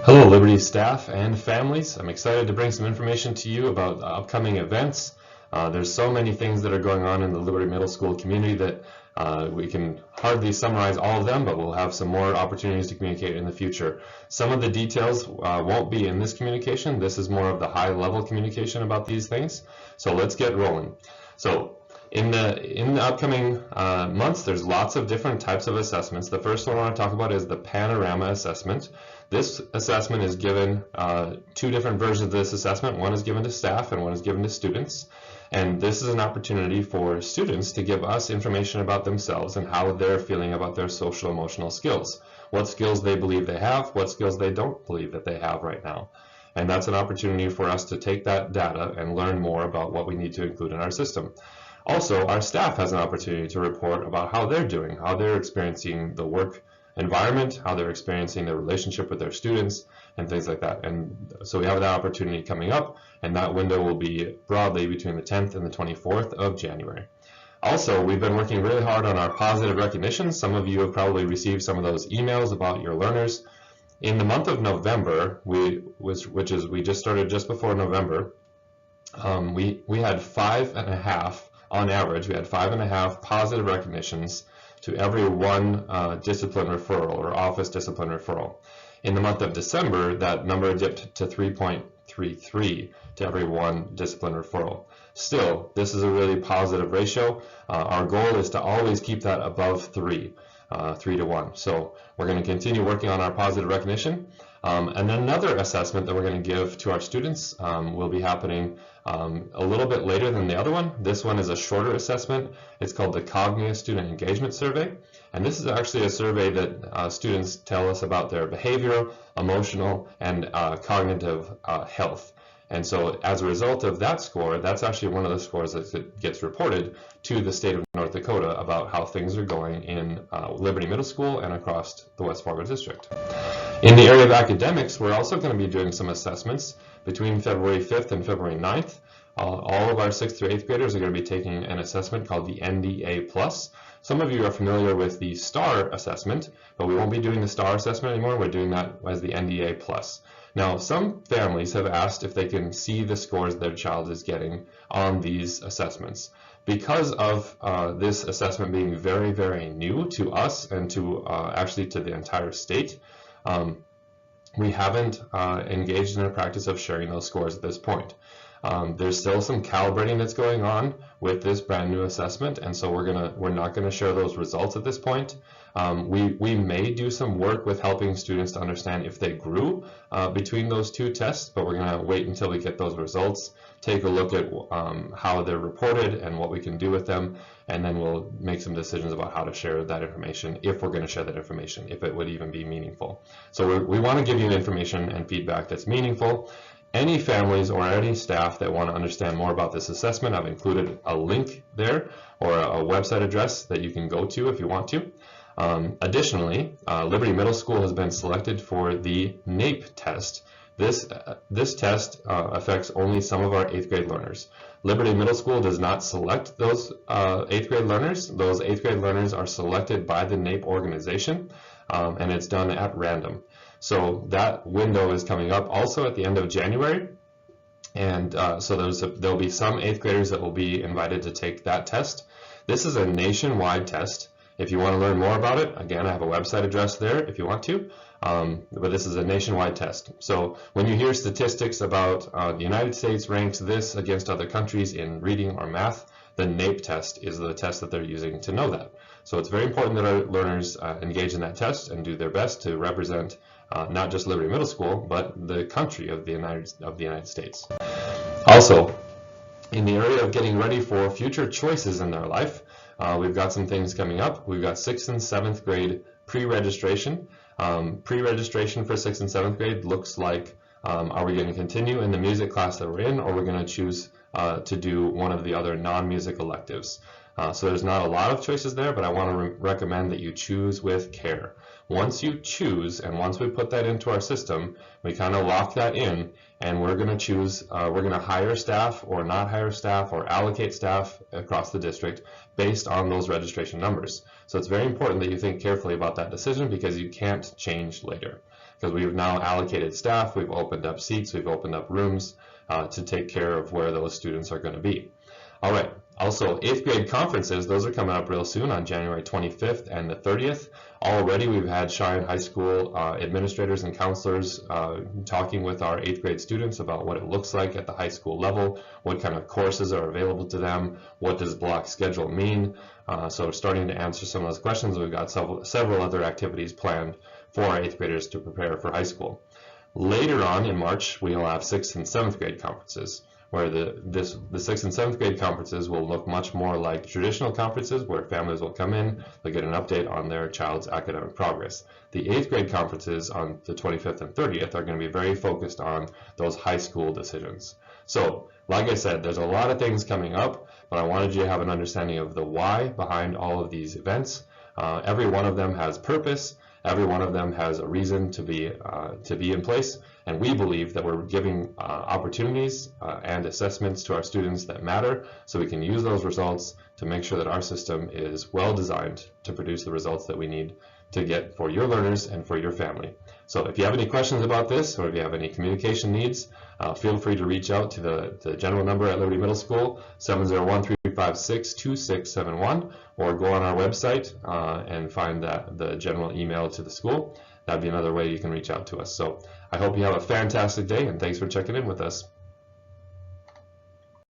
Hello, Liberty staff and families. I'm excited to bring some information to you about upcoming events. There's so many things that are going on in the Liberty Middle School community that we can hardly summarize all of them, but we'll have some more opportunities to communicate in the future. Some of the details won't be in this communication. This is more of the high-level communication about these things. So let's get rolling. So in the upcoming months, there's lots of different types of assessments. The first one I want to talk about is the Panorama Assessment. This assessment is given, two different versions of this assessment. One is given to staff and one is given to students. And this is an opportunity for students to give us information about themselves and how they're feeling about their social emotional skills. What skills they believe they have, what skills they don't believe that they have right now. And that's an opportunity for us to take that data and learn more about what we need to include in our system. Also, our staff has an opportunity to report about how they're doing, how they're experiencing the work environment, how they're experiencing their relationship with their students, and things like that. And so we have that opportunity coming up, and that window will be broadly between the 10th and the 24th of January. Also, we've been working really hard on our positive recognition. Some of you have probably received some of those emails about your learners. In the month of November, we just started just before November, we had 5.5, on average, we had 5.5 positive recognitions to every one discipline referral or office discipline referral. In the month of December, that number dipped to 3.33 to every one discipline referral. Still, this is a really positive ratio. Our goal is to always keep that above 3 to 1. So we're going to continue working on our positive recognition. And then another assessment that we're going to give to our students will be happening a little bit later than the other one. This one is a shorter assessment. It's called the Cognia Student Engagement Survey. And this is actually a survey that students tell us about their behavioral, emotional, and cognitive health. And so as a result of that score, that's actually one of the scores that gets reported to the state of North Dakota about how things are going in Liberty Middle School and across the West Fargo District. In the area of academics, we're also going to be doing some assessments between February 5th and February 9th. All of our 6th through 8th graders are going to be taking an assessment called the NDA+. Some of you are familiar with the STAR assessment, but we won't be doing the STAR assessment anymore. We're doing that as the NDA+. Now, some families have asked if they can see the scores their child is getting on these assessments. Because of this assessment being very, very new to us and to actually to the entire state, we haven't engaged in a practice of sharing those scores at this point. There's still some calibrating that's going on with this brand new assessment, and so we're not gonna share those results at this point. We may do some work with helping students to understand if they grew between those two tests, but we're gonna wait until we get those results, take a look at how they're reported and what we can do with them, and then we'll make some decisions about how to share that information, if we're gonna share that information, if it would even be meaningful. So we wanna give you information and feedback that's meaningful. Any families or any staff that want to understand more about this assessment, I've included a link there or a website address that you can go to if you want to. Additionally, Liberty Middle School has been selected for the NAEP test. This test affects only some of our 8th grade learners. Liberty Middle School does not select those 8th grade learners. Those 8th grade learners are selected by the NAEP organization, and it's done at random. So that window is coming up also at the end of January, and so there'll be some 8th graders that will be invited to take that test. This is a nationwide test. If you want to learn more about it, again, I have a website address there if you want to, but this is a nationwide test. So when you hear statistics about the United States ranks this against other countries in reading or math, the NAEP test is the test that they're using to know that. So it's very important that our learners engage in that test and do their best to represent not just Liberty Middle School, but the country of the United States. Also, in the area of getting ready for future choices in their life, we've got some things coming up. We've got 6th and 7th grade pre-registration. Pre-registration for 6th and 7th grade looks like, are we going to continue in the music class that we're in, or we're going to choose to do one of the other non-music electives. So there's not a lot of choices there, but I want to recommend that you choose with care. Once you choose, and once we put that into our system, we kind of lock that in, and we're going to choose, we're going to hire staff or not hire staff or allocate staff across the district based on those registration numbers. So it's very important that you think carefully about that decision because you can't change later. because we've now allocated staff, we've opened up seats, we've opened up rooms to take care of where those students are going to be. All right, also 8th grade conferences, those are coming up real soon on January 25th and the 30th. Already we've had Cheyenne High School administrators and counselors talking with our 8th grade students about what it looks like at the high school level, what kind of courses are available to them, what does block schedule mean. So we're starting to answer some of those questions. We've got several other activities planned for our 8th graders to prepare for high school. Later on in March, we'll have 6th and 7th grade conferences, where the 6th and 7th grade conferences will look much more like traditional conferences, where families will come in, they'll get an update on their child's academic progress. The 8th grade conferences on the 25th and 30th are going to be very focused on those high school decisions. So, like I said, there's a lot of things coming up, but I wanted you to have an understanding of the why behind all of these events. Every one of them has purpose. Every one of them has a reason to be in place, and we believe that we're giving opportunities and assessments to our students that matter, so we can use those results to make sure that our system is well designed to produce the results that we need to get for your learners and for your family. So if you have any questions about this, or if you have any communication needs, feel free to reach out to the general number at Liberty Middle School, 701-356-2671, or go on our website and find the general email to the school. That'd be another way you can reach out to us. So I hope you have a fantastic day, and thanks for checking in with us.